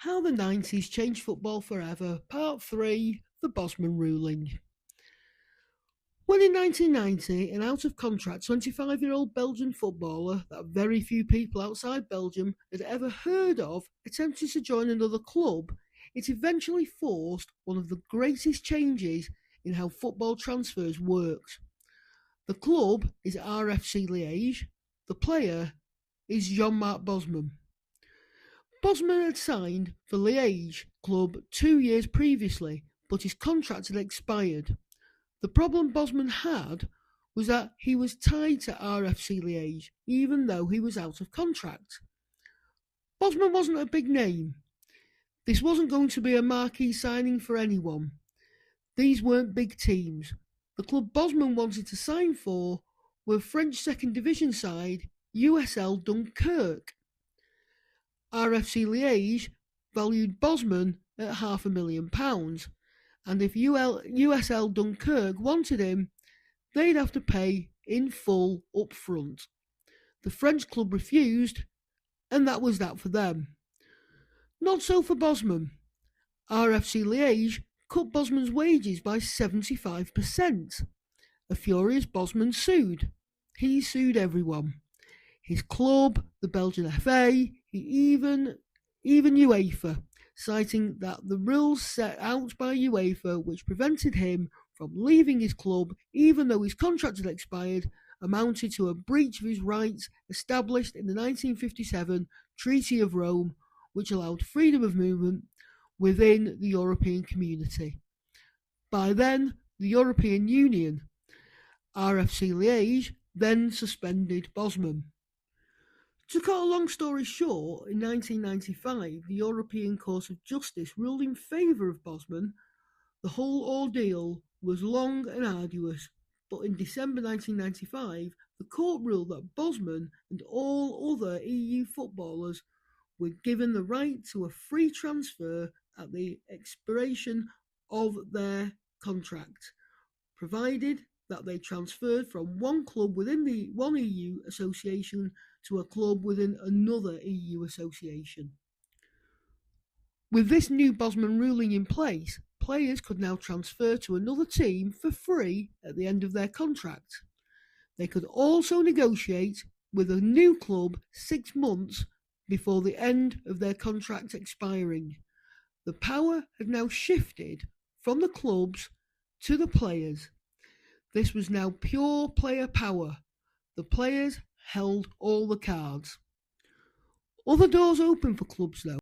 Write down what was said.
How the 90s Changed Football Forever, Part 3, The Bosman Ruling. When in 1990, an out-of-contract 25-year-old Belgian footballer that very few people outside Belgium had ever heard of attempted to join another club, it eventually forced one of the greatest changes in how football transfers worked. The club is RFC Liège. The player is Jean-Marc Bosman. Bosman had signed for Liège club 2 years previously, but his contract had expired. The problem Bosman had was that he was tied to RFC Liège, even though he was out of contract. Bosman wasn't a big name. This wasn't going to be a marquee signing for anyone. These weren't big teams. The club Bosman wanted to sign for were French second division side USL Dunkirk. RFC Liège valued Bosman at £500,000, and if USL Dunkirk wanted him, they'd have to pay in full up front. The French club refused, and that was that for them. Not so for Bosman. RFC Liège cut Bosman's wages by 75%. A furious Bosman sued. He sued everyone. His club, the Belgian FA, even UEFA, citing that the rules set out by UEFA which prevented him from leaving his club even though his contract had expired amounted to a breach of his rights established in the 1957 Treaty of Rome, which allowed freedom of movement within the European community. By then, the European Union. RFC Liège then suspended Bosman. To cut a long story short, in 1995, the European Court of Justice ruled in favour of Bosman. The whole ordeal was long and arduous, but in December 1995, the court ruled that Bosman and all other EU footballers were given the right to a free transfer at the expiration of their contract, provided that they transferred from one club within the one EU association to a club within another EU association. With this new Bosman ruling in place, players could now transfer to another team for free at the end of their contract. They could also negotiate with a new club 6 months before the end of their contract expiring. The power had now shifted from the clubs to the players. This was now pure player power. The players held all the cards. Other doors open for clubs though.